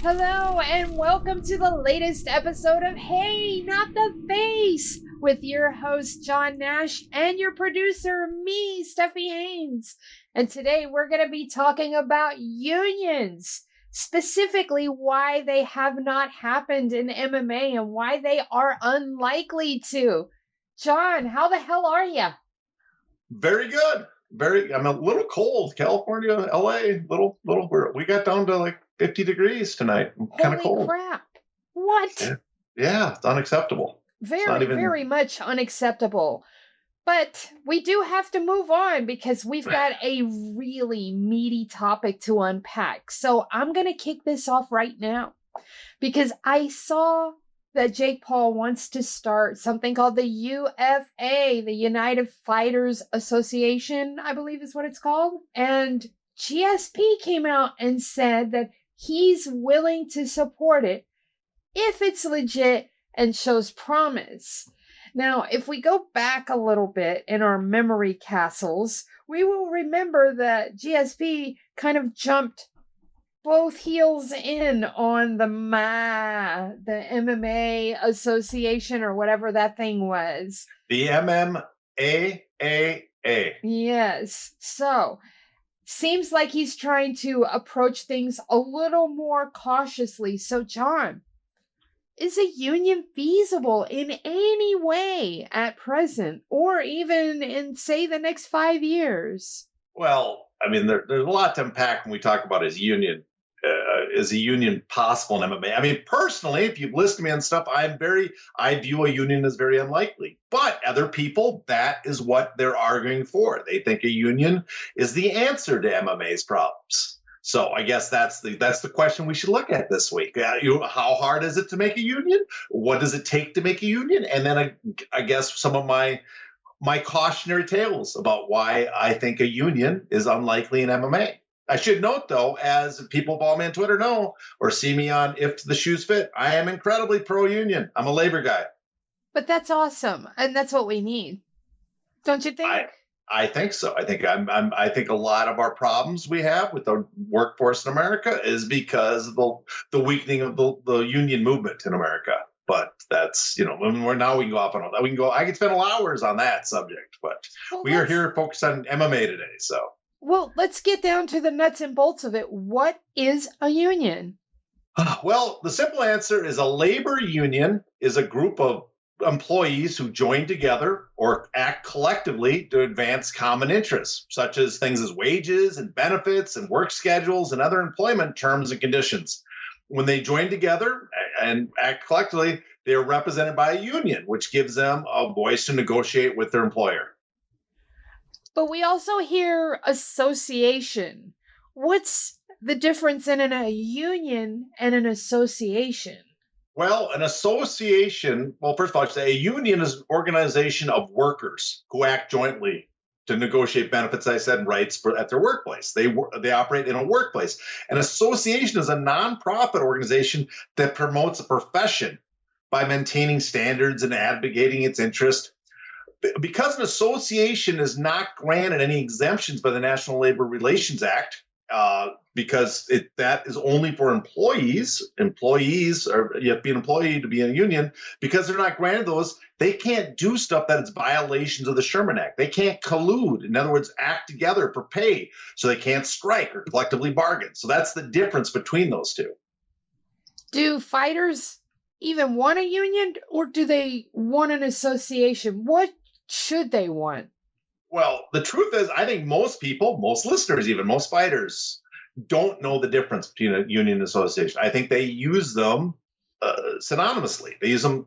Hello, and welcome to the latest episode of Hey, Not the Face, with your host, John Nash, and your producer, me, Steffi Haynes. And today we're going to be talking about unions, specifically why they have not happened in MMA and why they are unlikely to. John, how the hell are you? Very good. I'm a little cold. California, LA, we got down to like 50 degrees tonight. Kind of cold. Holy crap. What? Yeah, it's unacceptable. Very much unacceptable. But we do have to move on because we've got a really meaty topic to unpack. So I'm going to kick this off right now because I saw that Jake Paul wants to start something called the UFA, the United Fighters Association, I believe is what it's called. And GSP came out and said that he's willing to support it if it's legit and shows promise. Now, if we go back a little bit in our memory castles, we will remember that GSP kind of jumped both heels in on the MMA Association or whatever that thing was. The MMAAA. Yes. So, seems like he's trying to approach things a little more cautiously. So, John, is a union feasible in any way at present or even in, say, the next 5 years? Well, I mean, there's a lot to unpack when we talk about his union. Is a union possible in MMA? I mean, personally, if you've listened to me on stuff, I view a union as very unlikely. But other people, that is what they're arguing for. They think a union is the answer to MMA's problems. So I guess that's the question we should look at this week. How hard is it to make a union? What does it take to make a union? And then I guess some of my cautionary tales about why I think a union is unlikely in MMA. I should note, though, as people follow me on Twitter know or see me on If the Shoes Fit, I am incredibly pro-union. I'm a labor guy. But that's awesome, and that's what we need. Don't you think? I think so. I think I think a lot of our problems we have with the workforce in America is because of the weakening of the union movement in America. But that's, when we can go off on all that. I could spend hours on that subject, but we are here focused on MMA today, so. Well, let's get down to the nuts and bolts of it. What is a union? Well, the simple answer is a labor union is a group of employees who join together or act collectively to advance common interests, such as things as wages and benefits and work schedules and other employment terms and conditions. When they join together and act collectively, they are represented by a union, which gives them a voice to negotiate with their employer. But we also hear association. What's the difference in a union and an association? Well, an association, first of all, I'd say a union is an organization of workers who act jointly to negotiate benefits, I said, rights at their workplace. They operate in a workplace. An association is a nonprofit organization that promotes a profession by maintaining standards and advocating its interest. Because an association is not granted any exemptions by the National Labor Relations Act, because that is only for employees. Employees, or you have to be an employee to be in a union. Because they're not granted those, they can't do stuff that is violations of the Sherman Act. They can't collude. In other words, act together for pay. So they can't strike or collectively bargain. So that's the difference between those two. Do fighters even want a union, or do they want an association? What should they want? Well, the truth is, I think most people, most listeners, even most fighters, don't know the difference between a union and association. I think they use them synonymously. They use them.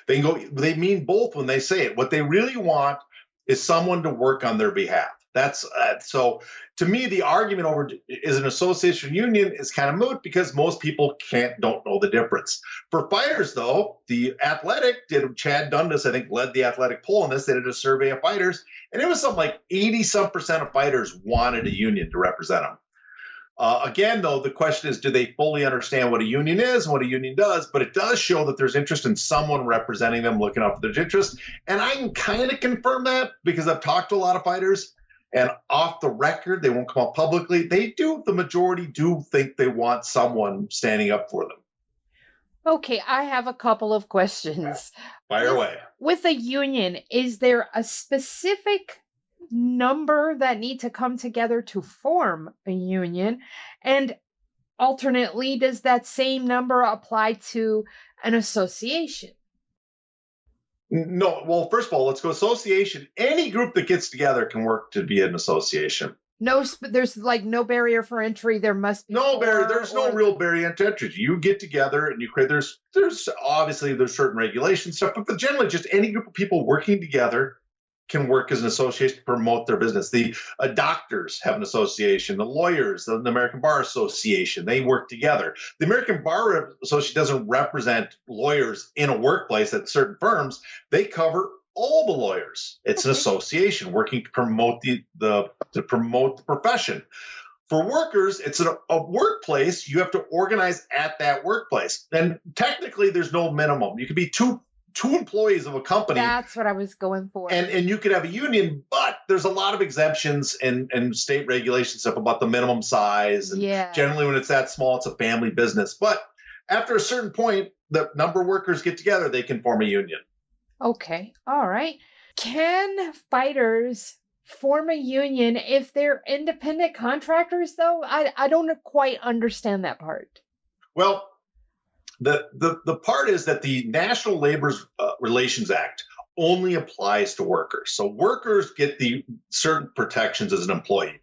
They mean both when they say it. What they really want is someone to work on their behalf. That's so. To me, the argument over is an association union is kind of moot because most people don't know the difference. For fighters, though, the Athletic Chad Dundas, I think, led the Athletic poll on this. They did a survey of fighters, and it was something like 80% of fighters wanted a union to represent them. Again, though, the question is, do they fully understand what a union is and what a union does? But it does show that there's interest in someone representing them, looking out for their interest. And I can kind of confirm that because I've talked to a lot of fighters. And off the record, they won't come out publicly. The majority do think they want someone standing up for them. Okay, I have a couple of questions. Fire away. With a union, is there a specific number that need to come together to form a union? And alternately, does that same number apply to an association? No, well, first of all, let's go association. Any group that gets together can work to be an association. There's like no barrier for entry. There must be No barrier. There's no or real barrier to entry. You get together and you create. There's obviously there's certain regulation stuff, but generally just any group of people working together can work as an association to promote their business. The doctors have an association. The lawyers, the American Bar Association, they work together. The American Bar Association doesn't represent lawyers in a workplace at certain firms. They cover all the lawyers. It's an association working to promote to promote the profession. For workers, it's a workplace. You have to organize at that workplace. And technically, there's no minimum. You could be two employees of a company. That's what I was going for. And you could have a union, but there's a lot of exemptions and state regulation stuff about the minimum size. And generally, when it's that small, it's a family business. But after a certain point, the number of workers get together, they can form a union. Okay. All right. Can fighters form a union if they're independent contractors, though? I don't quite understand that part. Well, the part is that the National Labor Relations Act only applies to workers. So workers get the certain protections as an employee.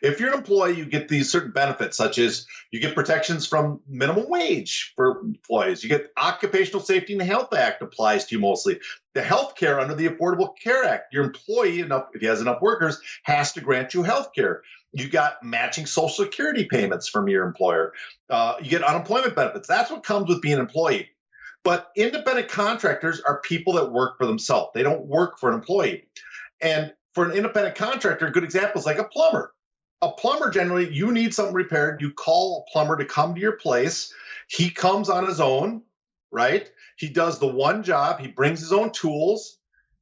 If you're an employee, you get these certain benefits, such as you get protections from minimum wage for employees. You get Occupational Safety and Health Act applies to you mostly. The health care under the Affordable Care Act, your employee, if he has enough workers, has to grant you health care. You got matching Social Security payments from your employer. You get unemployment benefits. That's what comes with being an employee. But independent contractors are people that work for themselves. They don't work for an employee. And for an independent contractor, a good example is like a plumber. A plumber, generally, you need something repaired. You call a plumber to come to your place. He comes on his own, right? He does the one job. He brings his own tools.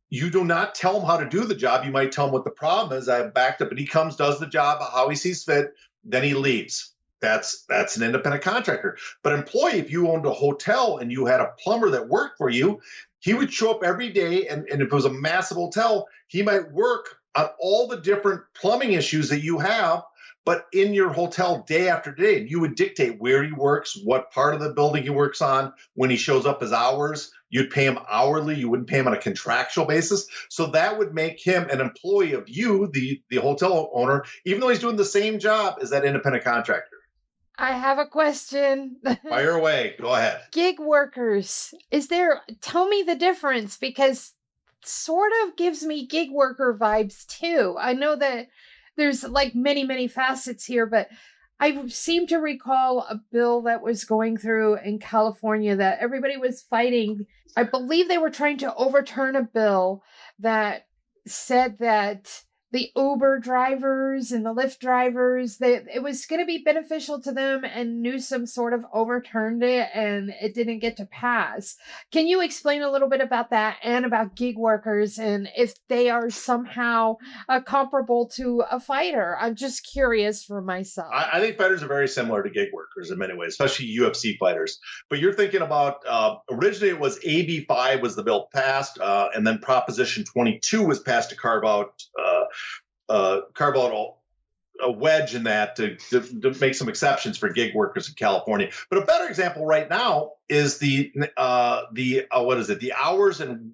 You do not tell him how to do the job. You might tell him what the problem is. I have backed up, but he comes, does the job how he sees fit, then he leaves. That's an independent contractor. But employee, if you owned a hotel and you had a plumber that worked for you, he would show up every day, and if it was a massive hotel, he might work on all the different plumbing issues that you have, but in your hotel day after day. You would dictate where he works, what part of the building he works on, when he shows up, his hours. You'd pay him hourly. You wouldn't pay him on a contractual basis. So that would make him an employee of you, the hotel owner, even though he's doing the same job as that independent contractor. I have a question. Fire away. Go ahead. Gig workers. Tell me the difference, because sort of gives me gig worker vibes too. I know that there's like many, many facets here, but I seem to recall a bill that was going through in California that everybody was fighting. I believe they were trying to overturn a bill that said that the Uber drivers and the Lyft drivers, it was going to be beneficial to them, and Newsom sort of overturned it and it didn't get to pass. Can you explain a little bit about that and about gig workers and if they are somehow comparable to a fighter? I'm just curious for myself. I think fighters are very similar to gig workers in many ways, especially UFC fighters. But you're thinking about, originally it was AB 5 was the bill passed, and then Proposition 22 was passed to carve out a wedge in that to make some exceptions for gig workers in California. But a better example right now is the what is it? The hours and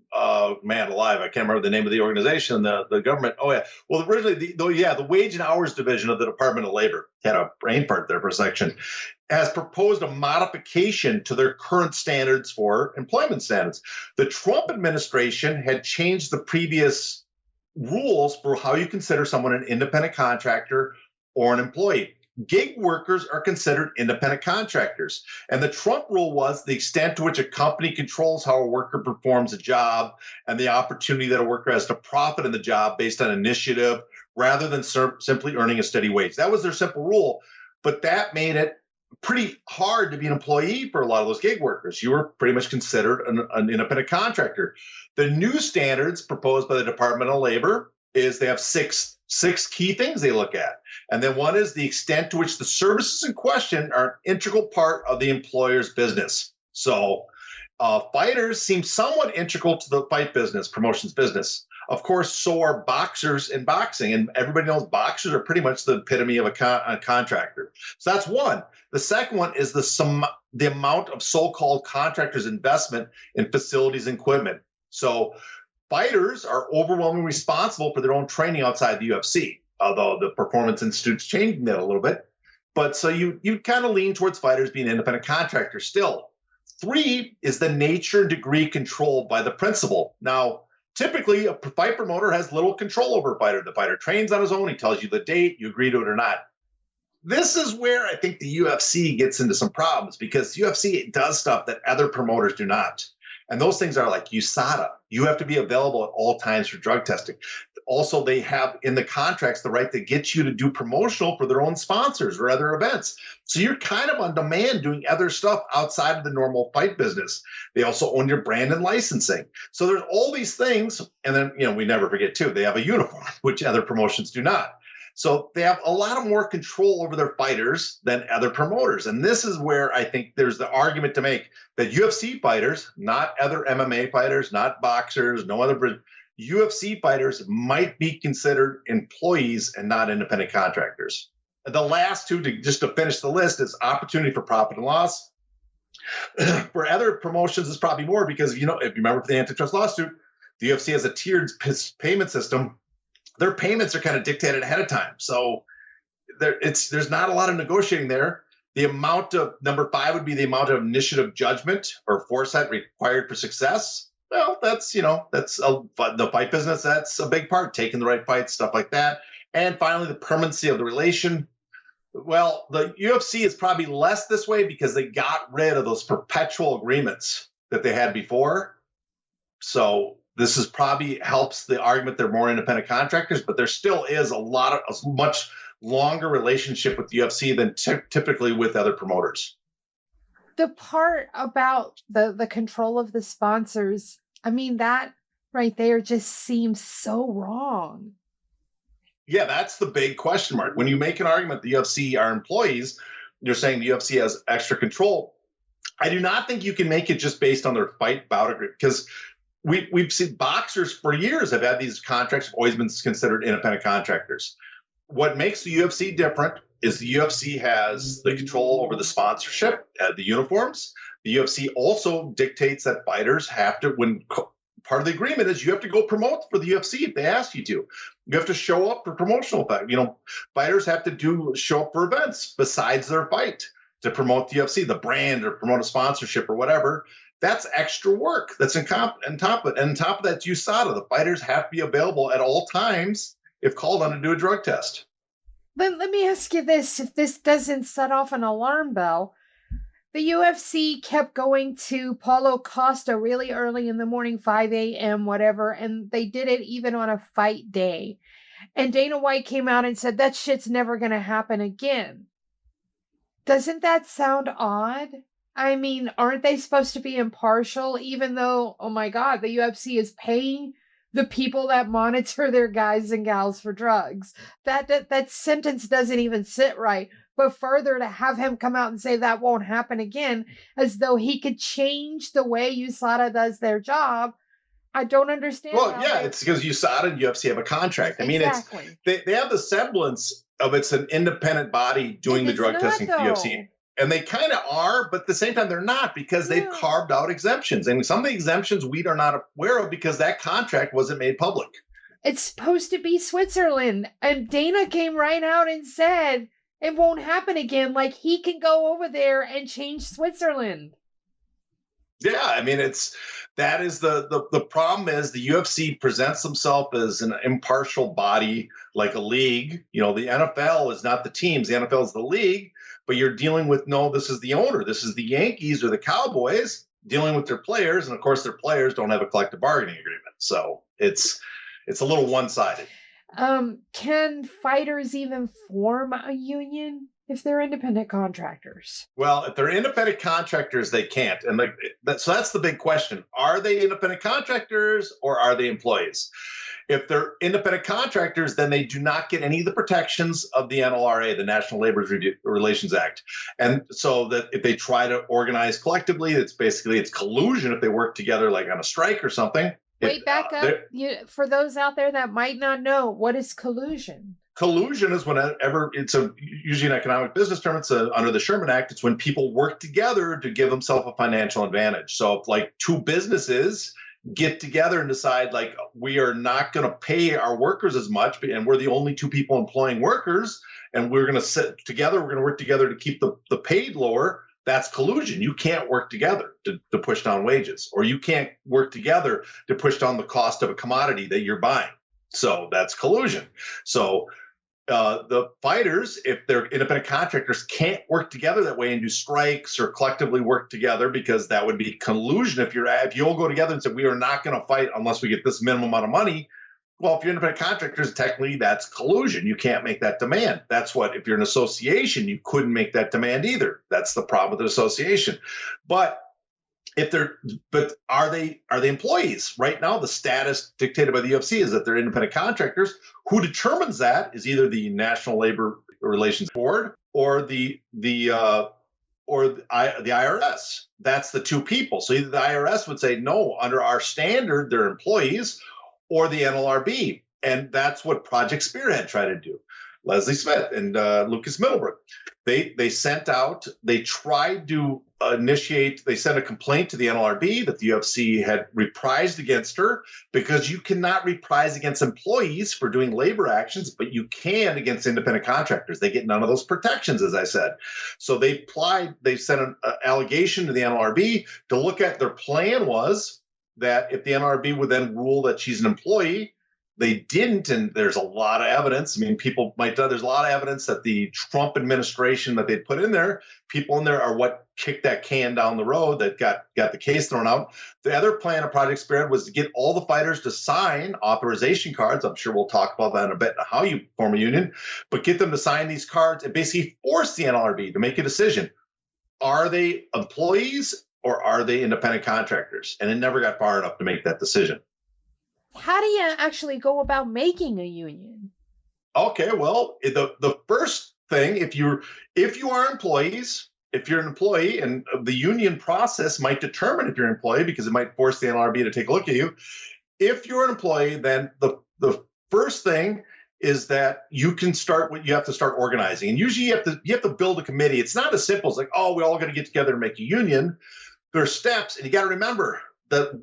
man alive, I can't remember the name of the organization, the government. Oh yeah, well originally the Wage and Hours Division of the Department of Labor, had a brain fart there for a section, has proposed a modification to their current standards for employment standards. The Trump administration had changed the previous rules for how you consider someone an independent contractor or an employee. Gig workers are considered independent contractors. And the Trump rule was the extent to which a company controls how a worker performs a job and the opportunity that a worker has to profit in the job based on initiative rather than simply earning a steady wage. That was their simple rule. But that made it pretty hard to be an employee for a lot of those gig workers. You were pretty much considered an independent contractor. The new standards proposed by the Department of Labor is they have six 6 key things they look at. And then one is the extent to which the services in question are an integral part of the employer's business. So fighters seem somewhat integral to the fight business, promotions business. Of course, so are boxers in boxing. And everybody knows boxers are pretty much the epitome of a contractor. So that's one. The second one is the amount of so-called contractors' investment in facilities and equipment. So fighters are overwhelmingly responsible for their own training outside the UFC, although the Performance Institute's changing that a little bit. But so you kind of lean towards fighters being independent contractors still. 3 is the nature and degree controlled by the principal. Now, typically, a fight promoter has little control over a fighter. The fighter trains on his own. He tells you the date. You agree to it or not. This is where I think the UFC gets into some problems because UFC does stuff that other promoters do not. And those things are like USADA. You have to be available at all times for drug testing. Also, they have in the contracts the right to get you to do promotional for their own sponsors or other events. So you're kind of on demand doing other stuff outside of the normal fight business. They also own your brand and licensing. So there's all these things. And then, we never forget too, they have a uniform, which other promotions do not. So they have a lot of more control over their fighters than other promoters. And this is where I think there's the argument to make that UFC fighters, not other MMA fighters, not boxers, no other UFC fighters might be considered employees and not independent contractors. The last two, just to finish the list, is opportunity for profit and loss. For other promotions, it's probably more because, if you remember for the antitrust lawsuit, the UFC has a tiered payment system. Their payments are kind of dictated ahead of time. So there's not a lot of negotiating there. The amount of, number 5 would be the amount of initiative judgment or foresight required for success. Well, that's the fight business. That's a big part, taking the right fights, stuff like that. And finally, the permanency of the relation. Well, the UFC is probably less this way because they got rid of those perpetual agreements that they had before. So this is probably helps the argument they're more independent contractors, but there still is a much longer relationship with the UFC than typically with other promoters. The part about the control of the sponsors, that right there just seems so wrong. Yeah, that's the big question mark. When you make an argument the UFC are employees, you're saying the UFC has extra control. I do not think you can make it just based on their fight bout agreement because we've seen boxers for years have had these contracts, have always been considered independent contractors. What makes the UFC different is the UFC has the control over the sponsorship, the uniforms. The UFC also dictates that fighters have to, when part of the agreement is you have to go promote for the UFC if they ask you to. You have to show up for promotional effect. Fighters have to show up for events besides their fight to promote the UFC, the brand, or promote a sponsorship or whatever. That's extra work. That's on top of it. And on top of that, USADA, the fighters have to be available at all times if called on to do a drug test. Let me ask you this, if this doesn't set off an alarm bell. The UFC kept going to Paulo Costa really early in the morning, 5 a.m., whatever, and they did it even on a fight day. And Dana White came out and said, that shit's never going to happen again. Doesn't that sound odd? Aren't they supposed to be impartial, even though, oh my God, the UFC is paying the people that monitor their guys and gals for drugs? That sentence doesn't even sit right. But further, to have him come out and say that won't happen again, as though he could change the way USADA does their job, I don't understand. Well, yeah, it's because USADA and UFC have a contract. Exactly. They have the semblance of it's an independent body doing the drug testing for the UFC. And they kind of are, but at the same time, they're not because they've carved out exemptions. And some of the exemptions we are not aware of because that contract wasn't made public. It's supposed to be Switzerland. And Dana came right out and said it won't happen again. Like he can go over there and change Switzerland. Yeah, that is the problem is the UFC presents themselves as an impartial body, like a league. The NFL is not the teams. The NFL is the league. But you're dealing with, this is the owner. This is the Yankees or the Cowboys dealing with their players. And of course, their players don't have a collective bargaining agreement. So it's a little one-sided. Can fighters even form a union if they're independent contractors? Well, if they're independent contractors, they can't. And so that's the big question. Are they independent contractors or are they employees? If they're independent contractors, then they do not get any of the protections of the NLRA, the National Labor Relations Act. And so that if they try to organize collectively, it's collusion if they work together like on a strike or something. Wait, back up. For those out there that might not know, what is collusion? Collusion is whenever usually an economic business term. It's under the Sherman Act. It's when people work together to give themselves a financial advantage. So if like two businesses get together and decide like we are not going to pay our workers as much, and we're the only two people employing workers, and we're going to sit together, we're going to work together to keep the paid lower. That's collusion. You can't work together to push down wages, or you can't work together to push down the cost of a commodity that you're buying. So that's collusion. So the fighters, if they're independent contractors, can't work together that way and do strikes or collectively work together, because that would be collusion. If you all go together and say we are not going to fight unless we get this minimum amount of money, well, if you're independent contractors, technically that's collusion. You can't make that demand. That's what, if you're an association, you couldn't make that demand either. That's the problem with an association. But are they employees? Right now, the status dictated by the UFC is that they're independent contractors. Who determines that is either the National Labor Relations Board or the IRS. That's the two people. So either the IRS would say, no, under our standard, they're employees, or the NLRB. And that's what Project Spearhead tried to do. Leslie Smith and Lucas Middlebrook. They tried to they sent a complaint to the NLRB that the UFC had reprised against her, because you cannot reprise against employees for doing labor actions, but you can against independent contractors. They get none of those protections, as I said. So they sent an allegation to the NLRB to look at. Their plan was that if the NLRB would then rule that she's an employee, they didn't, and there's a lot of evidence. I mean, there's a lot of evidence that the Trump administration that they put in there, people in there are what kicked that can down the road that got the case thrown out. The other plan of Project Spirit was to get all the fighters to sign authorization cards. I'm sure we'll talk about that in a bit, how you form a union, but get them to sign these cards and basically force the NLRB to make a decision. Are they employees or are they independent contractors? And it never got far enough to make that decision. How do you actually go about making a union? Okay, well, the first thing, if you are employees, if you're an employee, and the union process might determine if you're an employee, because it might force the NLRB to take a look at you. If you're an employee, then the first thing is that you have to start organizing. And usually you have to build a committee. It's not as simple as like, oh, we're all going to get together and make a union. There's steps, and you got to remember that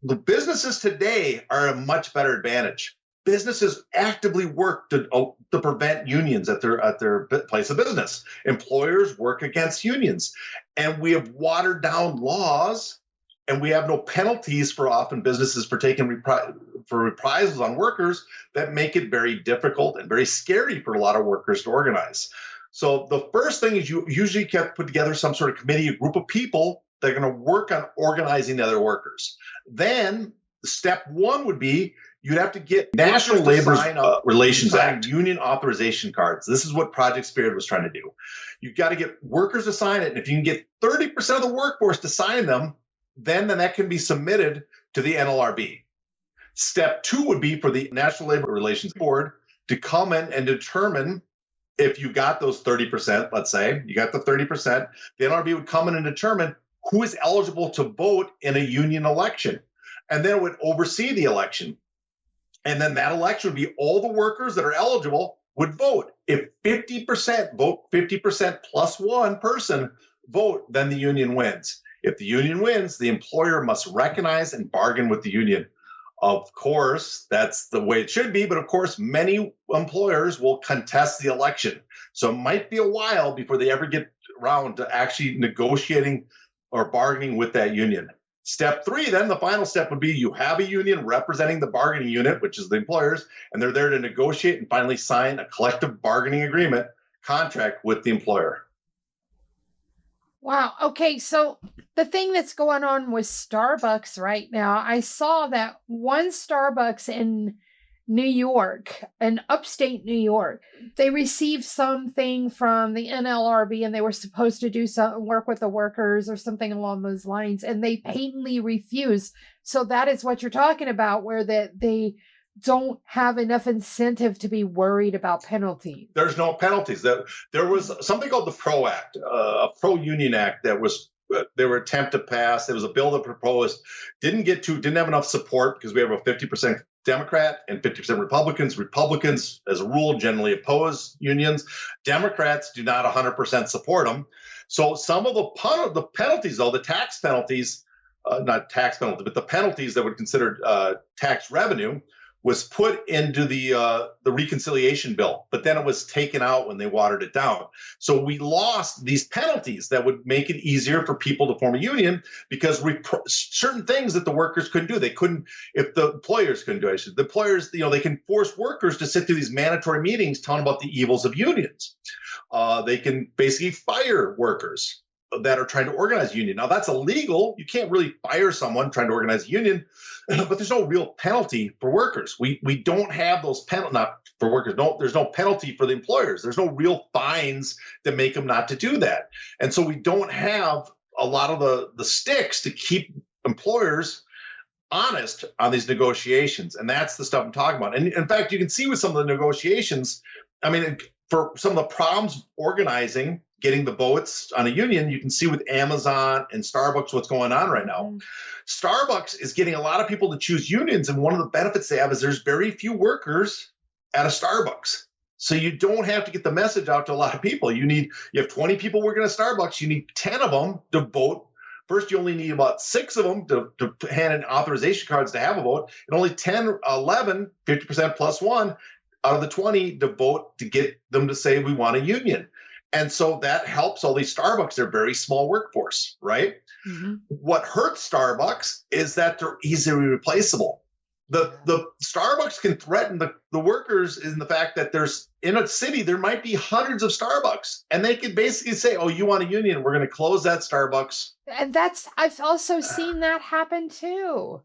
the businesses today are a much better advantage. Businesses actively work to prevent unions at their place of business. Employers work against unions, and we have watered down laws, and we have no penalties for often businesses for taking reprisals on workers that make it very difficult and very scary for a lot of workers to organize. So the first thing is you usually can put together some sort of committee, a group of people that are going to work on organizing the other workers. Then step one would be you'd have to get National Labor Relations Act union authorization cards. This is what Project Spirit was trying to do. You've got to get workers to sign it. And if you can get 30% of the workforce to sign them, then that can be submitted to the NLRB. Step two would be for the National Labor Relations Board to come in and determine if you got those 30%, let's say you got the 30%, the NLRB would come in and determine who is eligible to vote in a union election. And then it would oversee the election. And then that election would be all the workers that are eligible would vote. If 50% vote, 50% plus one person vote, then the union wins. If the union wins, the employer must recognize and bargain with the union. Of course, that's the way it should be. But of course, many employers will contest the election. So it might be a while before they ever get around to actually negotiating or bargaining with that union. Step three, then the final step would be you have a union representing the bargaining unit, which is the employers, and they're there to negotiate and finally sign a collective bargaining agreement contract with the employer. Wow. Okay. So the thing that's going on with Starbucks right now, I saw that one Starbucks in New York, in upstate New York, they received something from the NLRB and they were supposed to do some work with the workers or something along those lines, and they patently refused. So that is what you're talking about, where they don't have enough incentive to be worried about penalties. There's no penalties. There was something called the PRO Act, a pro union act that was they were attempt to pass. There was a bill that proposed, didn't have enough support because we have a 50% Democrat and 50% Republicans. Republicans, as a rule, generally oppose unions. Democrats do not 100% support them. So some of the penalties, though, the tax penalties, not tax penalty, but the penalties that were considered tax revenue, was put into the reconciliation bill, but then it was taken out when they watered it down. So we lost these penalties that would make it easier for people to form a union, because certain things that the workers couldn't do, they couldn't, if the employers couldn't do it. The employers, they can force workers to sit through these mandatory meetings telling about the evils of unions. They can basically fire workers that are trying to organize a union. Now that's illegal. You can't really fire someone trying to organize a union, but there's no real penalty for workers. We don't have those penalties, not for workers. No, there's no penalty for the employers. There's no real fines that make them not to do that. And so we don't have a lot of the sticks to keep employers honest on these negotiations. And that's the stuff I'm talking about. And in fact, you can see with some of the negotiations, I mean, for some of the problems organizing, getting the votes on a union, you can see with Amazon and Starbucks what's going on right now. Starbucks is getting a lot of people to choose unions, and one of the benefits they have is there's very few workers at a Starbucks. So you don't have to get the message out to a lot of people. You have 20 people working at Starbucks, you need 10 of them to vote. First, you only need about 6 of them to hand in authorization cards to have a vote, and only 10, 11, 50% plus 1 out of the 20 to vote to get them to say we want a union. And so that helps all these Starbucks. They're a very small workforce, right? Mm-hmm. What hurts Starbucks is that they're easily replaceable. The Starbucks can threaten the workers in the fact that there's in a city, there might be hundreds of Starbucks, and they could basically say, oh, you want a union, we're going to close that Starbucks. And I've also seen that happen too.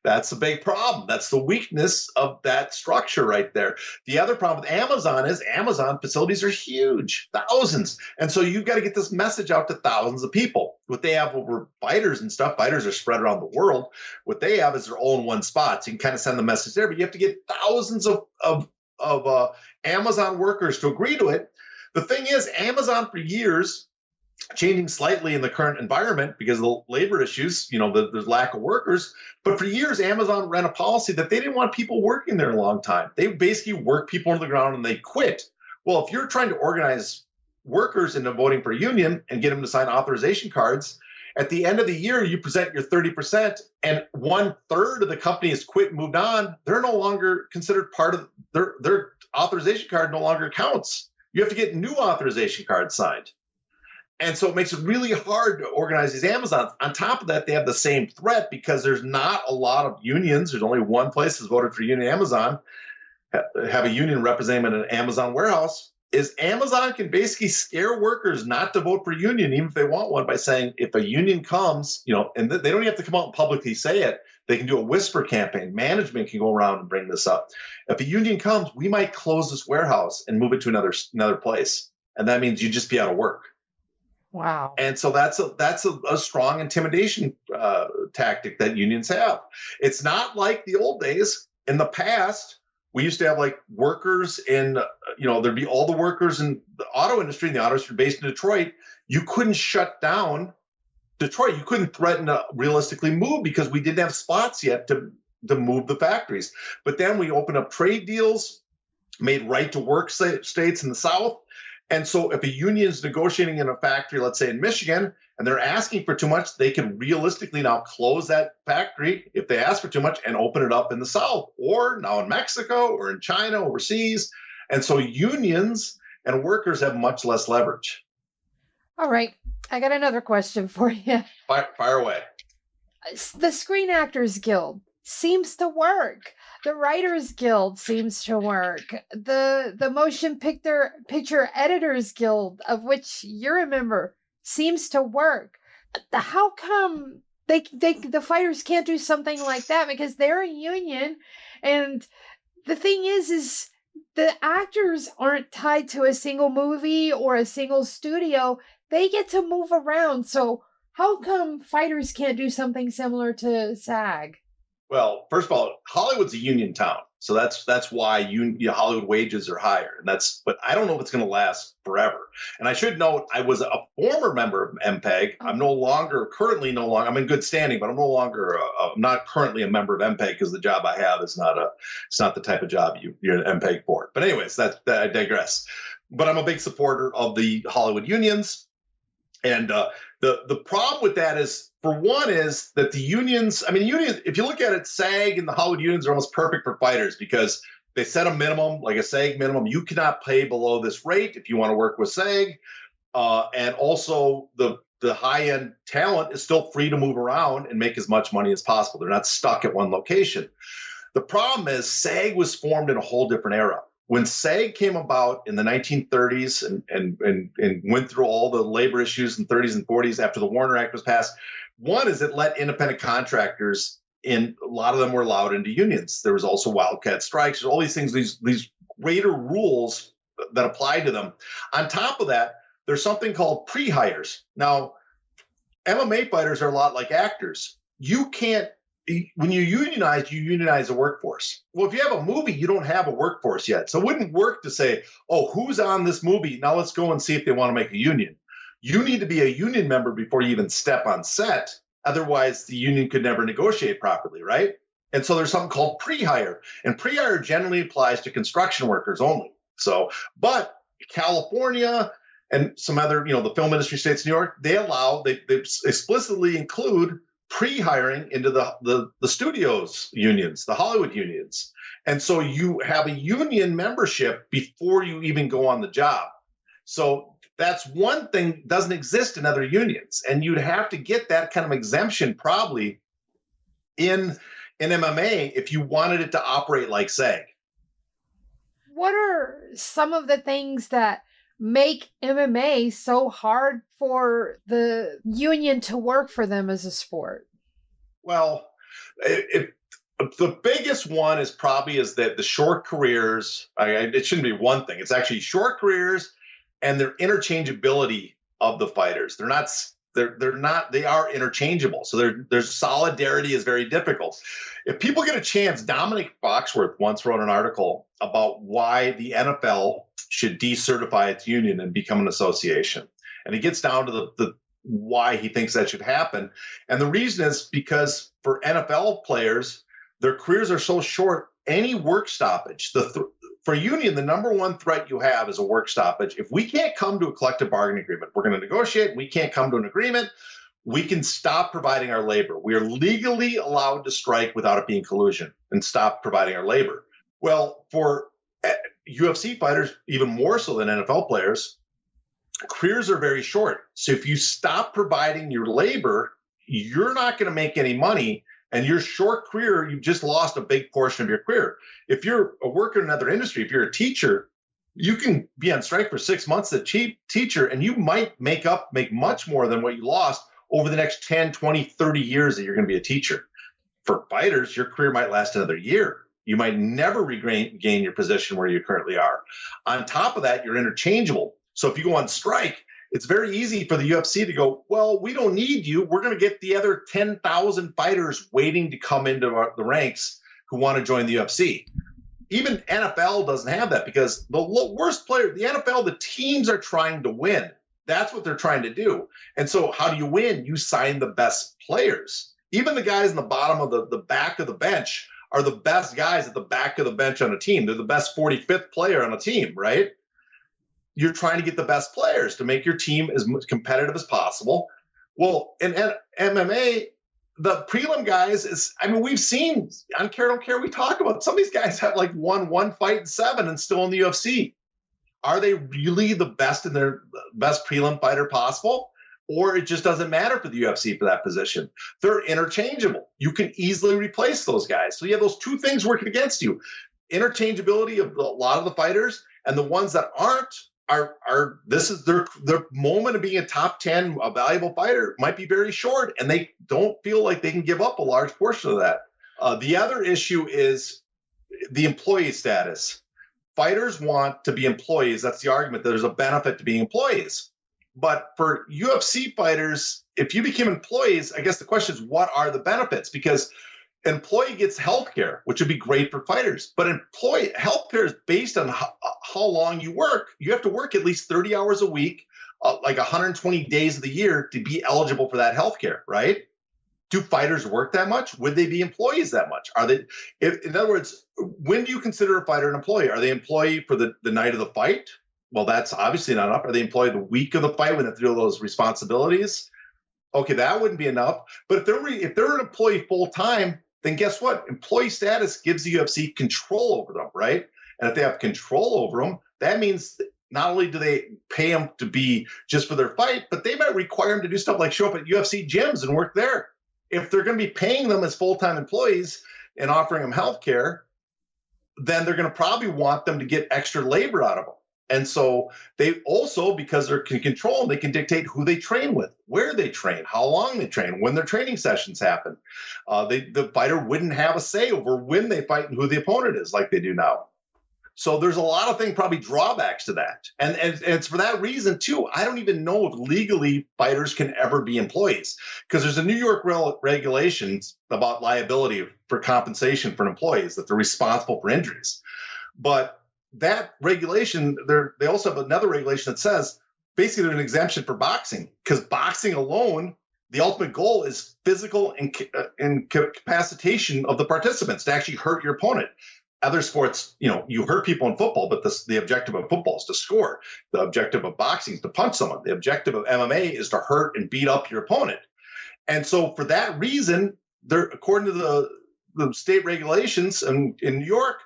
That's a big problem. That's the weakness of that structure right there. The other problem with Amazon is Amazon facilities are huge, thousands. And so you've got to get this message out to thousands of people. What they have over fighters and stuff, fighters are spread around the world. What they have is they're all in one spot. So you can kind of send the message there, but you have to get thousands of Amazon workers to agree to it. The thing is, Amazon for years, changing slightly in the current environment because of the labor issues, there's lack of workers. But for years, Amazon ran a policy that they didn't want people working there a long time. They basically work people on the ground and they quit. Well, if you're trying to organize workers into voting for a union and get them to sign authorization cards, at the end of the year, you present your 30% and 1/3 of the company has quit and moved on. They're no longer considered part of their authorization card no longer counts. You have to get new authorization cards signed. And so it makes it really hard to organize these Amazons. On top of that, they have the same threat because there's not a lot of unions. There's only one place that's voted for union. Amazon have a union representing in an Amazon warehouse. Is Amazon can basically scare workers not to vote for a union, even if they want one, by saying if a union comes, and they don't have to come out and publicly say it. They can do a whisper campaign. Management can go around and bring this up. If a union comes, we might close this warehouse and move it to another place, and that means you just be out of work. Wow. And so that's a strong intimidation tactic that unions have. It's not like the old days. In the past, we used to have like workers in, there'd be all the workers in the auto industry, and the auto industry based in Detroit. You couldn't shut down Detroit. You couldn't threaten to realistically move because we didn't have spots yet to move the factories. But then we opened up trade deals, made right to work states in the South. And so if a union is negotiating in a factory, let's say in Michigan, and they're asking for too much, they can realistically now close that factory if they ask for too much and open it up in the South, or now in Mexico or in China, overseas. And so unions and workers have much less leverage. All right. I got another question for you. Fire away. The Screen Actors Guild seems to work. The Writers Guild seems to work. The Motion Picture Editors Guild, of which you're a member, seems to work. How come the fighters can't do something like that? Because they're a union, and the thing is the actors aren't tied to a single movie or a single studio. They get to move around. So how come fighters can't do something similar to SAG? Well, first of all, Hollywood's a union town, so that's why Hollywood wages are higher, and but I don't know if it's going to last forever. And I should note, I was a former member of MPEG. I'm currently no longer. I'm in good standing, but I'm no longer. I'm not currently a member of MPEG because the job I have is it's not the type of job you're an MPEG for. But anyways, that I digress. But I'm a big supporter of the Hollywood unions. And the problem with that is, for one, is that the unions, if you look at it, SAG and the Hollywood unions are almost perfect for fighters because they set a minimum, like a SAG minimum. You cannot pay below this rate if you want to work with SAG. And also the high-end talent is still free to move around and make as much money as possible. They're not stuck at one location. The problem is SAG was formed in a whole different era. When SAG came about in the 1930s and went through all the labor issues in the 30s and 40s after the Warner Act was passed, one is it let independent contractors in. A lot of them were allowed into unions. There was also wildcat strikes. There's all these things, these greater rules that apply to them. On top of that, there's something called pre-hires. Now, MMA fighters are a lot like actors. When you unionize a workforce. Well, if you have a movie, you don't have a workforce yet. So it wouldn't work to say, oh, who's on this movie? Now let's go and see if they want to make a union. You need to be a union member before you even step on set. Otherwise, the union could never negotiate properly, right? And so there's something called pre-hire. And pre-hire generally applies to construction workers only. But California and some other, the film industry states, New York, they explicitly include pre-hiring into the studios unions, the Hollywood unions. And so you have a union membership before you even go on the job. So that's one thing that doesn't exist in other unions. And you'd have to get that kind of exemption probably in MMA if you wanted it to operate like SAG. What are some of the things that make MMA so hard for the union to work for them as a sport? Well, the biggest one is that the short careers. It shouldn't be one thing. It's actually short careers and their interchangeability of the fighters. They are interchangeable. So their solidarity is very difficult. If people get a chance, Dominic Foxworth once wrote an article about why the NFL should decertify its union and become an association. And he gets down to the why he thinks that should happen. And the reason is because for NFL players, their careers are so short, any work stoppage, for a union, the number one threat you have is a work stoppage. If we can't come to a collective bargaining agreement, we're going to negotiate, we can't come to an agreement, we can stop providing our labor. We are legally allowed to strike without it being collusion and stop providing our labor. Well, for UFC fighters, even more so than NFL players, careers are very short. So if you stop providing your labor, you're not going to make any money. And your short career, you've just lost a big portion of your career. If you're a worker in another industry, if you're a teacher, you can be on strike for 6 months as a teacher, and you might make much more than what you lost over the next 10, 20, 30 years that you're going to be a teacher. For fighters, your career might last another year. You might never regain your position where you currently are. On top of that, you're interchangeable. So if you go on strike, it's very easy for the UFC to go, well, we don't need you. We're going to get the other 10,000 fighters waiting to come into the ranks who want to join the UFC. Even NFL doesn't have that because the worst player, the NFL, the teams are trying to win. That's what they're trying to do. And so how do you win? You sign the best players. Even the guys in the bottom of the back of the bench are the best guys at the back of the bench on a team. They're the best 45th player on a team, right? You're trying to get the best players to make your team as competitive as possible. Well, in MMA, the prelim guys we've seen on Care Don't Care, we talk about some of these guys have like won one fight in 7 and still in the UFC. Are they really the best in their best prelim fighter possible? Or it just doesn't matter for the UFC for that position. They're interchangeable. You can easily replace those guys. So you have those two things working against you. Interchangeability of a lot of the fighters, and the ones that aren't, this is their moment of being a top 10, a valuable fighter might be very short, and they don't feel like they can give up a large portion of that. The other issue is the employee status. Fighters want to be employees. That's the argument. There's a benefit to being employees. But for UFC fighters, if you became employees, I guess the question is, what are the benefits? Because employee gets health care, which would be great for fighters. But employee health care is based on how long you work. You have to work at least 30 hours a week, like 120 days of the year to be eligible for that health care, right? Do fighters work that much? Would they be employees that much? Are they, in other words, when do you consider a fighter an employee? Are they employee for the night of the fight? Well, that's obviously not enough. Are they employed the week of the fight when they have to do those responsibilities? Okay, that wouldn't be enough. But if they're an employee full time, then guess what? Employee status gives the UFC control over them, right? And if they have control over them, that means not only do they pay them to be just for their fight, but they might require them to do stuff like show up at UFC gyms and work there. If they're going to be paying them as full-time employees and offering them health care, then they're going to probably want them to get extra labor out of them. And so they also, because they can control them, they can dictate who they train with, where they train, how long they train, when their training sessions happen. The fighter wouldn't have a say over when they fight and who the opponent is like they do now. So there's a lot of things, probably drawbacks to that. And it's for that reason, too, I don't even know if legally fighters can ever be employees, because there's a New York regulations about liability for compensation for employees, that they're responsible for injuries. But that regulation, they also have another regulation that says basically there's an exemption for boxing, because boxing alone, the ultimate goal is physical incapacitation of the participants to actually hurt your opponent. Other sports, you hurt people in football, but the objective of football is to score. The objective of boxing is to punch someone. The objective of MMA is to hurt and beat up your opponent. And so for that reason, according to the state regulations in New York,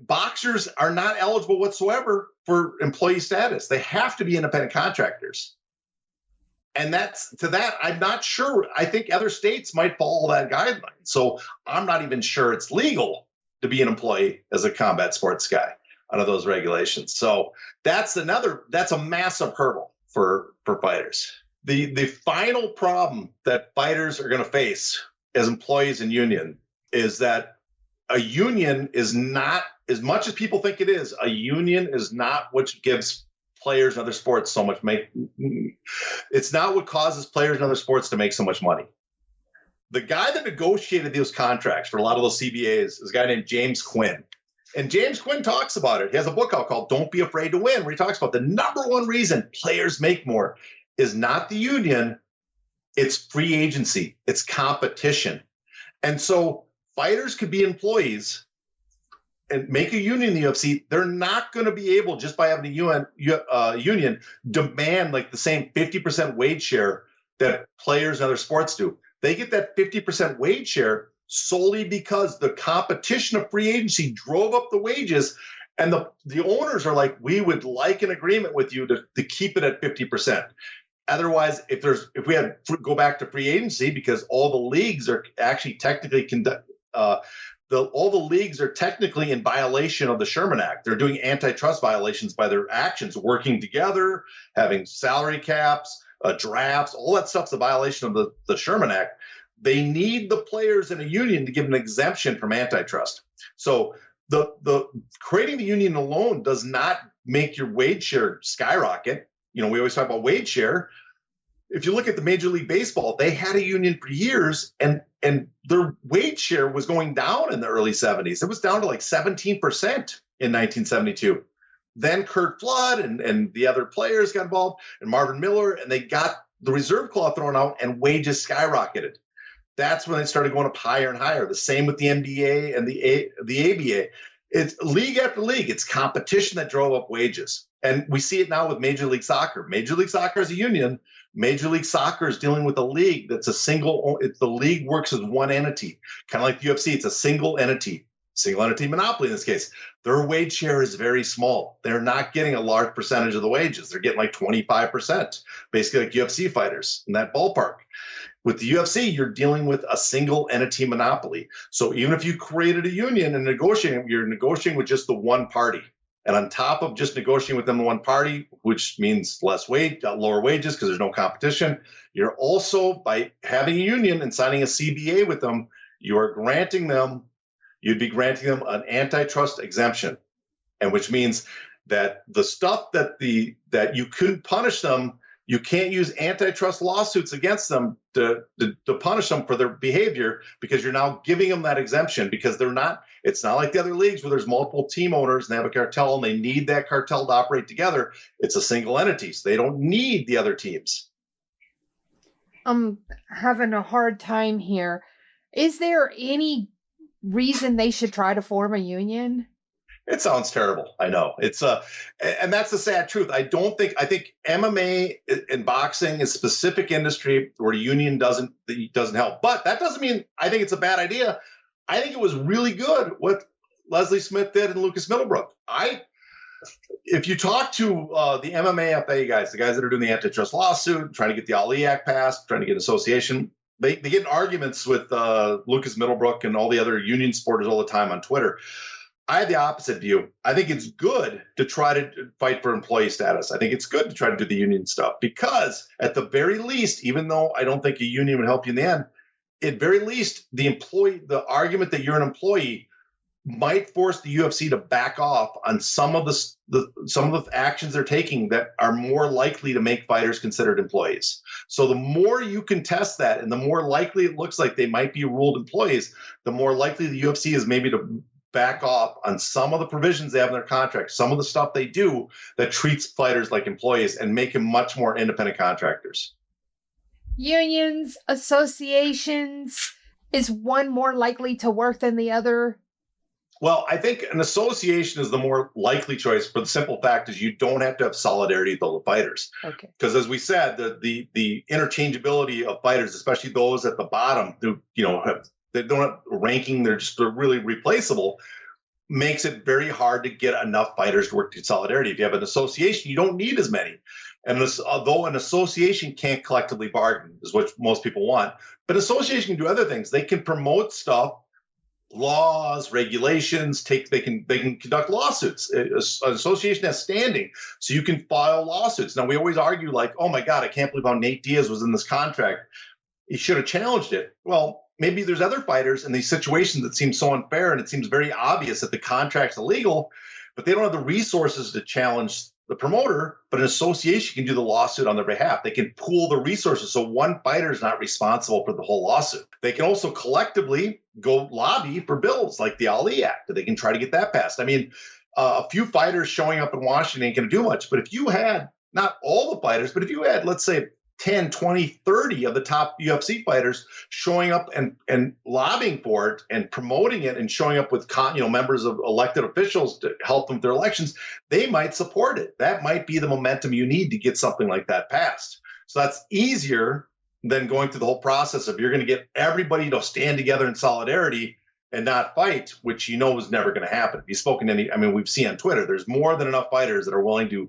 boxers are not eligible whatsoever for employee status. They have to be independent contractors. And I'm not sure. I think other states might follow that guideline. So I'm not even sure it's legal to be an employee as a combat sports guy under those regulations. So that's a massive hurdle for fighters. The final problem that fighters are going to face as employees in union is that a union is not, as much as people think it is, a union is not what gives players in other sports so much it's not what causes players in other sports to make so much money. The guy that negotiated those contracts for a lot of those CBAs is a guy named James Quinn. And James Quinn talks about it. He has a book out called Don't Be Afraid to Win, where he talks about the number one reason players make more is not the union, it's free agency, it's competition. And so fighters could be employees and make a union in the UFC. They're not going to be able, just by having a union, demand like the same 50% wage share that players in other sports do. They get that 50% wage share solely because the competition of free agency drove up the wages, and the owners are like, we would like an agreement with you to keep it at 50%. Otherwise, if we had go back to free agency, because all the leagues are actually technically all the leagues are technically in violation of the Sherman Act. They're doing antitrust violations by their actions, working together, having salary caps, drafts, all that stuff's a violation of the Sherman Act. They need the players in a union to give an exemption from antitrust. So the creating the union alone does not make your wage share skyrocket. We always talk about wage share. If you look at the Major League Baseball, they had a union for years, and their wage share was going down in the early 70s. It was down to like 17% in 1972. Then Curt Flood and the other players got involved, and Marvin Miller, and they got the reserve clause thrown out, and wages skyrocketed. That's when they started going up higher and higher. The same with the NBA and the ABA. It's league after league. It's competition that drove up wages. And we see it now with Major League Soccer. Major League Soccer is a union. Major League Soccer is dealing with a league that's the league works as one entity, kind of like the UFC. It's a single entity monopoly in this case. Their wage share is very small. They're not getting a large percentage of the wages. They're getting like 25%, basically like UFC fighters in that ballpark. With the UFC, you're dealing with a single entity monopoly. So even if you created a union and you're negotiating with just the one party. And on top of just negotiating with them the one party, which means lower wages because there's no competition, you're also, by having a union and signing a CBA with them, you'd be granting them an antitrust exemption, and which means that the stuff that you couldn't punish them, You can't use antitrust lawsuits against them to punish them for their behavior, because you're now giving them that exemption, because it's not like the other leagues where there's multiple team owners and they have a cartel and they need that cartel to operate together. It's a single entity, so they don't need the other teams. I'm having a hard time here. Is there any reason they should try to form a union? It sounds terrible. I know it's and that's the sad truth. I think MMA and boxing is a specific industry where a union doesn't help. But that doesn't mean I think it's a bad idea. I think it was really good what Leslie Smith did and Lucas Middlebrook. If you talk to the MMA guys, the guys that are doing the antitrust lawsuit, trying to get the Ali Act passed, trying to get association, they get in arguments with Lucas Middlebrook and all the other union supporters all the time on Twitter. I have the opposite view. I think it's good to try to fight for employee status. I think it's good to try to do the union stuff, because at the very least, even though I don't think a union would help you in the end, at very least, the argument that you're an employee might force the UFC to back off on some of the actions they're taking that are more likely to make fighters considered employees. So the more you contest that, and the more likely it looks like they might be ruled employees, the more likely the UFC is maybe to back off on some of the provisions they have in their contract, some of the stuff they do that treats fighters like employees and make them much more independent contractors. Unions, associations, is one more likely to work than the other? Well, I think an association is the more likely choice, for the simple fact is you don't have to have solidarity with all the fighters. Okay. Because as we said, the interchangeability of fighters, especially those at the bottom, who they don't have ranking, they're really replaceable, makes it very hard to get enough fighters to work in solidarity. If you have an association, you don't need as many. And although an association can't collectively bargain, is what most people want, but an association can do other things. They can promote stuff, laws, regulations. They can conduct lawsuits. An association has standing, so you can file lawsuits. Now, we always argue like, oh my God, I can't believe how Nate Diaz was in this contract. He should have challenged it. Well, maybe there's other fighters in these situations that seem so unfair, and it seems very obvious that the contract's illegal, but they don't have the resources to challenge the promoter. But an association can do the lawsuit on their behalf. They can pool the resources so one fighter is not responsible for the whole lawsuit. They can also collectively go lobby for bills like the Ali Act. They can try to get that passed. I mean, a few fighters showing up in Washington ain't going to do much. But if you had, not all the fighters, but if you had, let's say, 10, 20, 30 of the top UFC fighters showing up and lobbying for it and promoting it and showing up with members of elected officials to help them with their elections, they might support it. That might be the momentum you need to get something like that passed. So that's easier than going through the whole process of you're going to get everybody to stand together in solidarity and not fight, which is never going to happen. If you've spoken to we've seen on Twitter, there's more than enough fighters that are willing to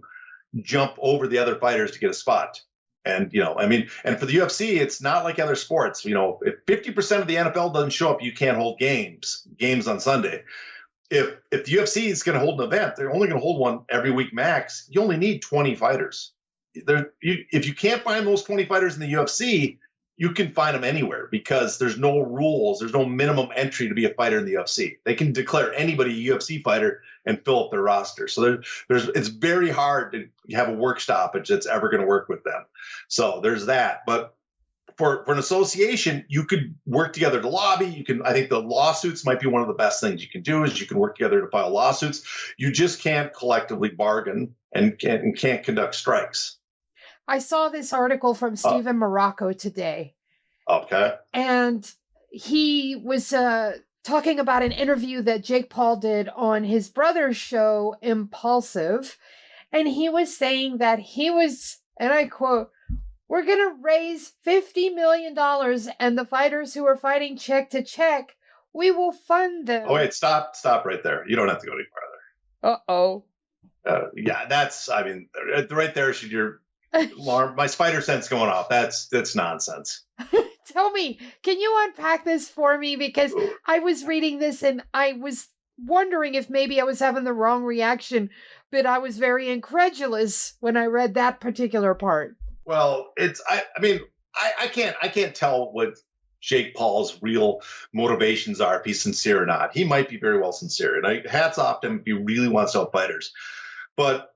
jump over the other fighters to get a spot. And, and for the UFC, it's not like other sports. If 50% of the NFL doesn't show up, you can't hold games on Sunday. If the UFC is going to hold an event, they're only going to hold one every week max. You only need 20 fighters. If you can't find those 20 fighters in the UFC, you can find them anywhere, because there's no rules. There's no minimum entry to be a fighter in the UFC. They can declare anybody a UFC fighter and fill up their roster. So it's very hard to have a work stoppage that's ever going to work with them. So there's that. But for an association, you could work together to lobby. I think the lawsuits might be one of the best things you can do, is you can work together to file lawsuits. You just can't collectively bargain and can't conduct strikes. I saw this article from Stephen Morocco today. Okay. And he was talking about an interview that Jake Paul did on his brother's show, Impulsive. And he was saying that he was, and I quote, "We're going to raise $50 million, and the fighters who are fighting check to check, we will fund them." Oh, wait, stop right there. You don't have to go any farther. Uh-oh. Yeah, right there should your alarm, my spider sense going off. That's nonsense. Tell me, can you unpack this for me? Because I was reading this and I was wondering if maybe I was having the wrong reaction, but I was very incredulous when I read that particular part. Well, I can't tell what Jake Paul's real motivations are, if he's sincere or not. He might be very well sincere, and hats off to him if he really wants to help fighters. But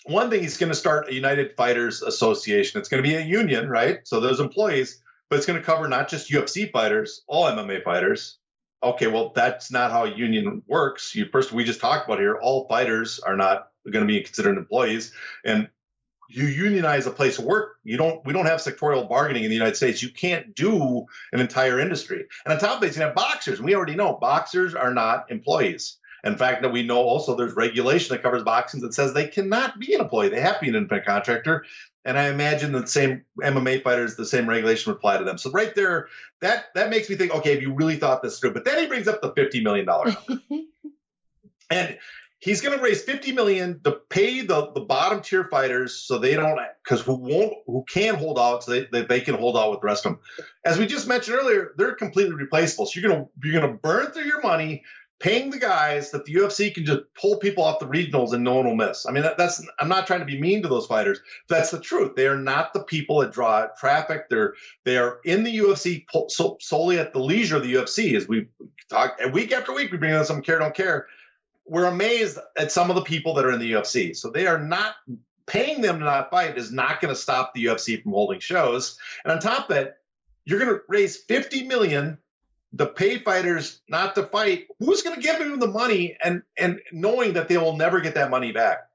one thing, he's going to start a United Fighters Association. It's going to be a union, right? So there's employees, but it's going to cover not just UFC fighters, all MMA fighters. Okay, well, that's not how a union works. We just talked about here, all fighters are not going to be considered employees. And you unionize a place of work. We don't have sectorial bargaining in the United States. You can't do an entire industry. And on top of it, you have boxers. And we already know boxers are not employees. In fact, that we know also there's regulation that covers boxing that says they cannot be an employee. They have to be an independent contractor. And I imagine the same MMA fighters, the same regulation would apply to them. So right there, that makes me think, okay, if you really thought this through. But then he brings up the $50 million number. And he's going to raise $50 million to pay the bottom tier fighters so they don't, because who can hold out, so they can hold out with the rest of them. As we just mentioned earlier, they're completely replaceable. So you're going to burn through your money paying the guys that the UFC can just pull people off the regionals and no one will miss. I mean, I'm not trying to be mean to those fighters. That's the truth. They are not the people that draw traffic. They are in the UFC solely at the leisure of the UFC. As we talk week after week, we bring on some care, don't care. We're amazed at some of the people that are in the UFC. So they are not paying them to not fight is not going to stop the UFC from holding shows. And on top of it, you're going to raise $50 million to pay fighters not to fight. Who's going to give them the money and knowing that they will never get that money back?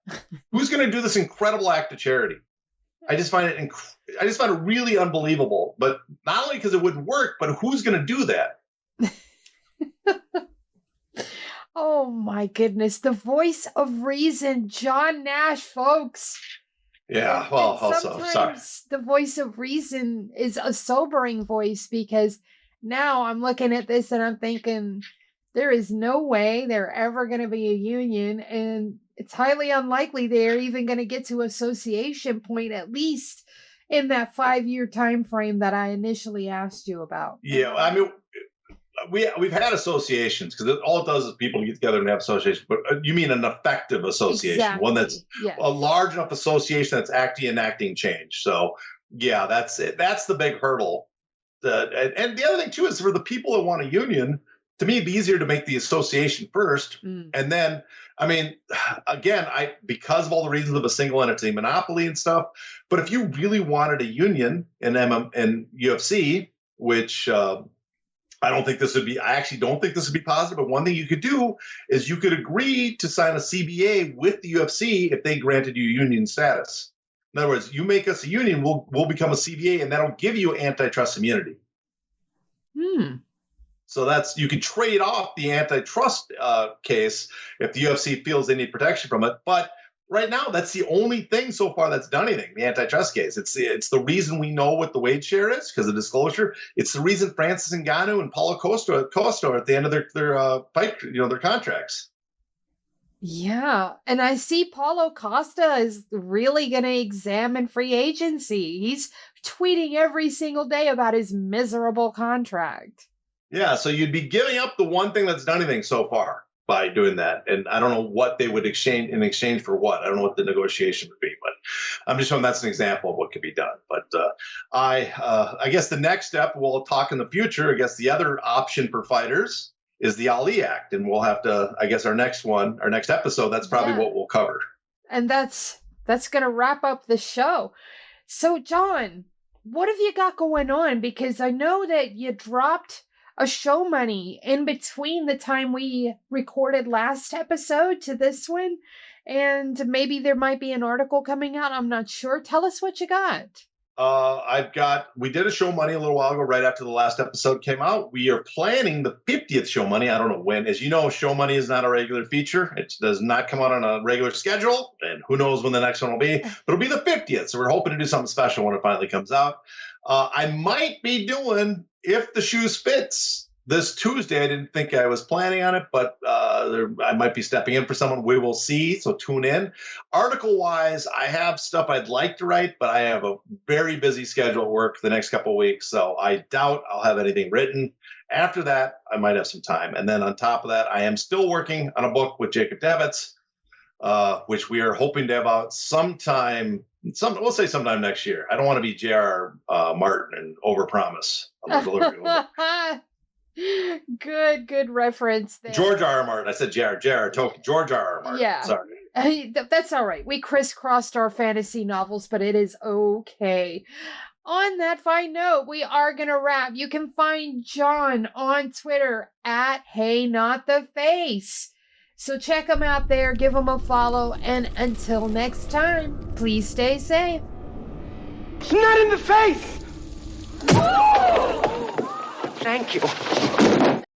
Who's going to do this incredible act of charity? I just find it really unbelievable. But not only because it wouldn't work, but who's going to do that? Oh my goodness. The voice of reason, John Nash, folks. Yeah, well, also, sorry. The voice of reason is a sobering voice, because now I'm looking at this and I'm thinking there is no way they're ever going to be a union, and it's highly unlikely they're even going to get to association point, at least in that 5-year time frame that I initially asked you about. Yeah, I mean, we've had associations, because all it does is people get together and have associations. But you mean an effective association, exactly. One that's a large enough association that's actually enacting change. So yeah, that's it. That's the big hurdle. And the other thing too is, for the people that want a union, to me, it'd be easier to make the association first, and then, I mean, again, because of all the reasons of a single entity monopoly and stuff. But if you really wanted a union in UFC, which I actually don't think this would be positive. But one thing you could do is you could agree to sign a CBA with the UFC if they granted you union status. In other words, you make us a union, we'll become a CBA, and that'll give you antitrust immunity. So you can trade off the antitrust case if the UFC feels they need protection from it. But right now, that's the only thing so far that's done anything, the antitrust case. It's the reason we know what the wage share is, because of disclosure. It's the reason Francis Ngannou and Paulo Costa are at the end of their fight, their contracts. Yeah, and I see Paulo Costa is really going to examine free agency. He's tweeting every single day about his miserable contract. Yeah, so you'd be giving up the one thing that's done anything so far by doing that. And I don't know what they would exchange in exchange for what. I don't know what the negotiation would be, but I'm just showing that's an example of what could be done. But I guess the next step, we'll talk in the future, I guess the other option for fighters is the Ali Act. And we'll have to, I guess our next episode, that's probably what we'll cover. And that's going to wrap up the show. So, John, what have you got going on? Because I know that you dropped a show money in between the time we recorded last episode to this one. And maybe there might be an article coming out. I'm not sure. Tell us what you got. We did a show money a little while ago, right after the last episode came out. We are planning the 50th show money. I don't know when. As you know, show money is not a regular feature. It does not come out on a regular schedule, and who knows when the next one will be, but it'll be the 50th. So we're hoping to do something special when it finally comes out. I might be doing If the Shoes Fits this Tuesday. I didn't think I was planning on it, but I might be stepping in for someone. We will see, so tune in. Article-wise, I have stuff I'd like to write, but I have a very busy schedule at work the next couple of weeks, so I doubt I'll have anything written. After that, I might have some time. And then on top of that, I am still working on a book with Jacob Davitz, which we are hoping to have out sometime next year. I don't want to be J.R. Martin and overpromise on the delivery. Good reference there. George R. R. Martin. I said J.R. Tolkien. George R. R. Martin. Yeah. Sorry. That's all right. We crisscrossed our fantasy novels, but it is okay. On that fine note, we are going to wrap. You can find John on Twitter at Hey Not The Face. So check him out there, give him a follow, and until next time, please stay safe. It's not in the face! Thank you.